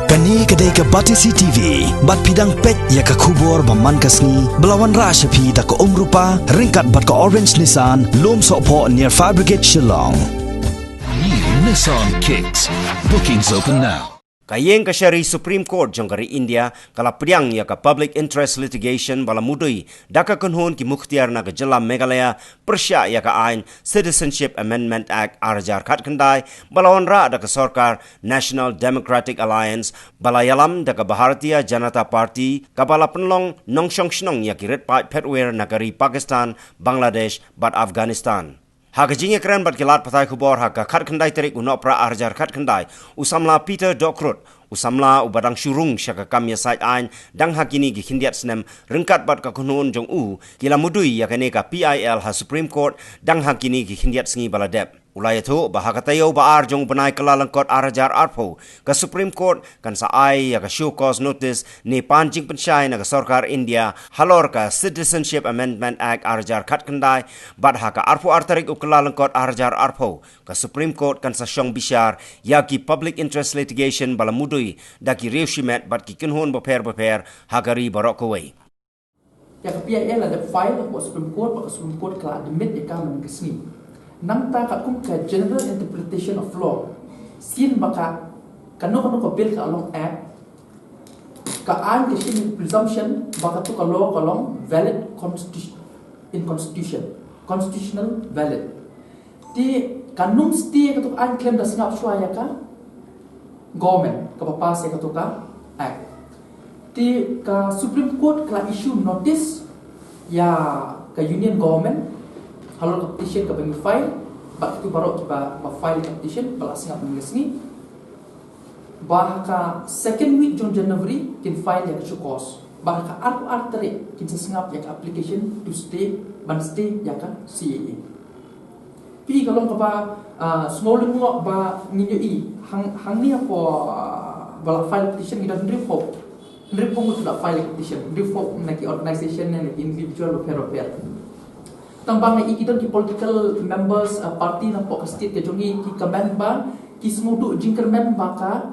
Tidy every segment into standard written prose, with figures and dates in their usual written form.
Kani kedai ke Batisi TV, bat pidang pet ya ke kubur baman kasni, belawan rasyapi da ke rupa, ringkat bat ke Orange Nissan, lom sokpo near Fire Brigade Shillong. New Nissan Kicks. Bookings open now. Kayeng ka syari Supreme Court jong kari India kala priang ya ka public interest litigation bala mudui daka kunhun ki mukhtiar na ka jela Meghalaya persya ya ka ain Citizenship Amendment Act arjar khat khandai balawan ra daka sarkar National Democratic Alliance bala yalam daka Bharatiya Janata Party kabala penlong nongshong shnong ya ki red pipe petware nagari Pakistan Bangladesh bat Afghanistan. Haka jinge keren bat kilat patai kubor haka khat khandai terik unopra arjar khat khandai usamla Peter Dokrut usamla ubadang syurung syaka kamya side ain dang hakini gi khindiat snem ringkat bat ka kunun jong kila mudui yakane ka PIL ha Supreme Court dang hakini gi khindiat sngi baladep ulai itu bahaka tayo baar jong benai kelalangkot arajar arpo ka Supreme Court kan sa ai ya ka show cause notice ni panjing pensyai na ka sarkar India halor ka Citizenship Amendment Act arajar khat khandai bat haka arpo artarik kelalangkot arajar arpo ka Supreme Court kan sa syong bisyar ya ki public interest litigation bala mudui daki rewshimet bat ki kunhun beper hagari barok kawai ya ka PIL ada file ko Supreme Court ka Supreme Court kala admit ya ka man kesni nang ta ka kum ka general interpretation of law sin baka kanu ko bill ka along act ka an ke sin presumption baka to ka law ka long valid constitutional valid di kanung sti ka to an claim da snap shwa ya ka government ka papas ya ka to ka act di ka Supreme Court kala issue notice ya ka union government halal petition ka bagi file bak itu baru kita file petition balas ngap mengesni bahaka second week June January kin file ya chukos bahaka artery kin sengap ya application to stay ban stay ya ka CAA pi kalau ka small mo ba ninyo hang ni apa bala file petition kita report mo sudah file petition report naki organization na individual or tambang na ikidon ki political members party na po state ke jongi ki kamen ba ki smudu jinkermen baka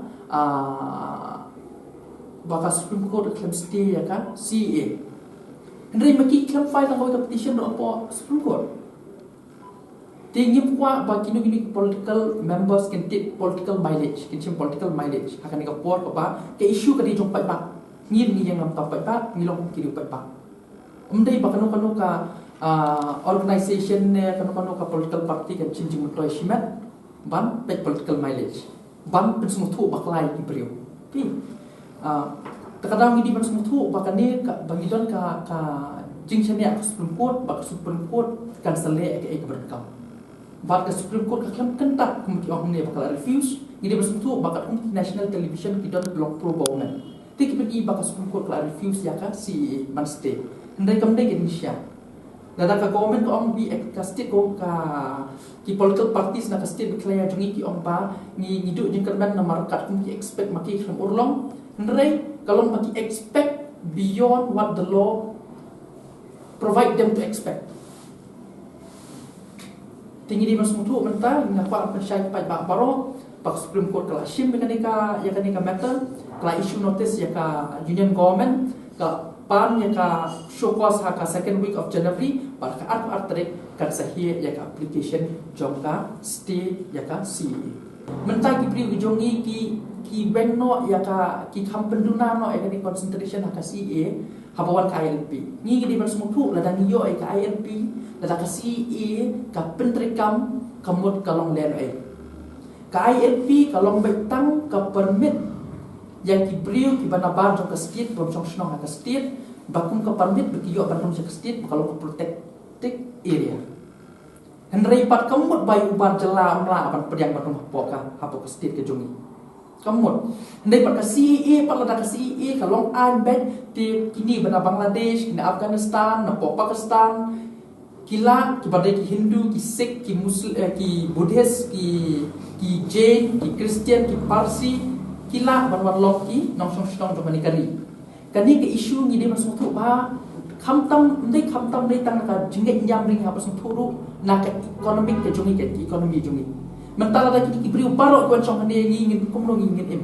Supreme Court claim stay ya ka CA ndri maki claim file na ko petition no po Supreme Court tingim kwa ba kinu political members can take political mileage akan ni ka por ba ke issue ka di jong pa ba ngir ni yang nam ta pa ba ngilong ki pa ba umdai ba kanu ka organization ne kanu ka political party kan chinjing mutoi shimat ban pet political mileage ban pensung thu baklai ki brio pi takadang ini pensung thu bakane ka bangidon ka jingchen ya Supreme Court kan sele ke berkam bat ka Supreme Court ka klam kentak kumti ong ne bakal refuse ini pensung thu bakat national television ki don blog pro government tik pi bakal Supreme Court ka refuse ya ka si man stay ndai kam dai ke Indonesia Nada ka government ko ang bi ka state ko ka ki political parties na ka state beklaya jungi ki ong ba ni nidu jing kerban na markat kum ki expect maki from urlong ndrei kalau maki expect beyond what the law provide them to expect tinggi di masuk tu mental ngapa persyai pa baro pak Supreme Court kala shim mekanika ya kanika matter kala issue notice ya ka union government ka pan ya ka show cause ha ka second week of January par ka arterik kan sahih ya ka application jongka stay ya ka CA mentah ki pri jongi ki benno ya ka ki kampenduna no ya ka ni concentration ha ka CA habawan ka ILP ni di bersemu tu ladang yo ya ka ILP ladang ka CA ka pentrikam kamut kalong len ka ILP kalong betang ka permit yang kibriu ki banabar jong ka state bom jong snong ka state bakum ka permit bekiyo ban jong ka state kalau ka protected area henrei pat kamut bayu bar jela amla ban pediang ban rumah poka hapo ka state ke jongi kamut henrei pat ka CA pat lada ka CA kalong an bed ti kini bana Bangladesh kini Afghanistan na Pakistan kila ki badai ki Hindu ki Sikh ki Muslim ki Buddhist ki Jain ki Christian ki Parsi kila ban loki nong song song jong kari kani ke issue ni de masuk tu ba khamtam dei tang ka jinge nyam ring ha pasung thuru na ka economic ke jongi ke economy jongi mentala da ki bri baro ko song ne ni ngin kumno ngin em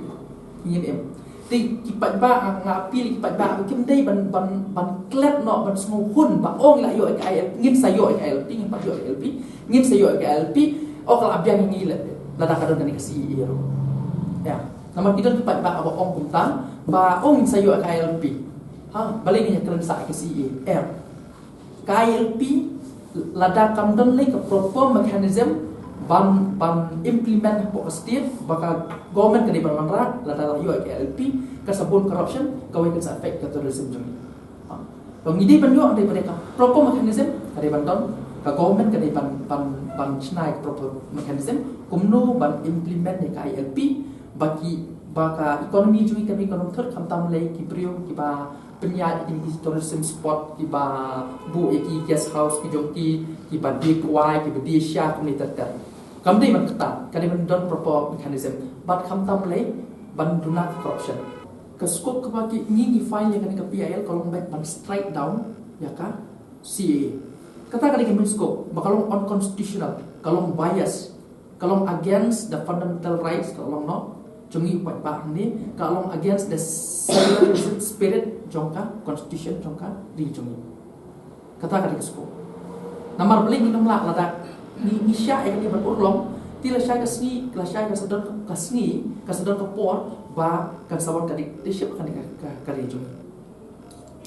ingin ti kipat ba ngapi kipat ba kim dei ban klet no ban semua hun ba ong la yo ka ILP ngin sayo ka ILP ngin pa yo ILP ngin sayo ka ILP o kala abiang ngi la da kadon kan kasi iro ya nama kita kipat ba aba ong kumtan ba ong ngin sayo ka ILP ha balik ni keren sa kasi ka ILP la da kamdon le ka proper mechanism ban implement po state baka government kani ban manra la da UILP ka sabon corruption ka way ka effect ka terrorism jung to ngidi ban yo ande mereka proper mechanism kani ban don ka government kani ban chnai proper mechanism kumno ban implement ni ka ILP baki baka economy jung kami ekonomi third kamtam le ki priyo ki ba penyat di tourism spot ki ba bu ki guest house ki jong ki ba big why ki ba di sha kuni terter kam dei man ketat kali man don proper mechanism but kam tam lay ban do not corruption ke scope ke bagi ngi file yang ke PIL kalau baik ban strike down ya ka CA kata kali ke scope bakalong unconstitutional kalau bias kalau against the fundamental rights kalau no jungi pat ba ni kalau against the secularism spirit jongka constitution jongka di jungi kata kali ke scope nomor beli minum lah ladak ni sya yang dia berulong tila sya kasni kala sya kasadon kasni kasadon kapor ba kan sawar kadi leadership kan kadi jung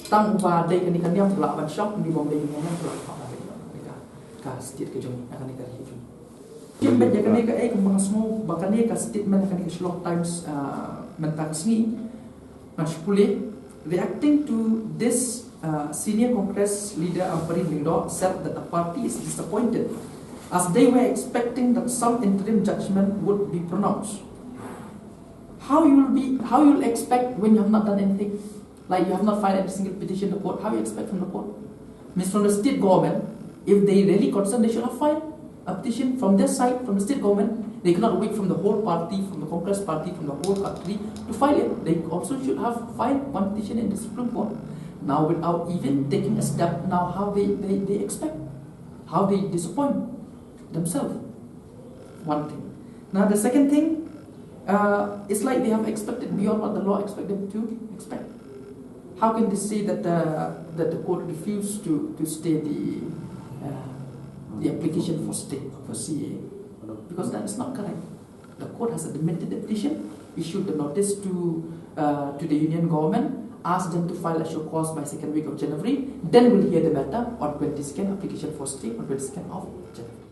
tang ba dai kan dia pelak ban shop di Bombay ni memang pelak mereka ka state ke jung akan kadi jung kim bet kan ka kembang semua bahkan ni ka statement kan ke Sherlock Times mentak kasni masipule reacting to this senior Congress leader Amperin Lingdo said that the party is disappointed as they were expecting that some interim judgment would be pronounced. How you'll expect when you have not done anything? Like you have not filed a single petition to court, how you expect from the court? Means from the state government, if they really concerned, they should have filed a petition from their side, from the state government. They cannot wait from the whole party, from the Congress party, from the whole country to file it. They also should have filed one petition in the Supreme Court. Now without even taking a step, now how they expect, how they disappoint themselves. One thing. Now the second thing, it's like they have expected beyond what the law expect them to expect. How can they say that the court refused to stay the application for stay for CA? Because that is not correct. The court has admitted the petition, issued the notice to the union government, asked them to file a show cause by second week of January. Then we'll hear the matter on 22nd application for stay on 22nd of January.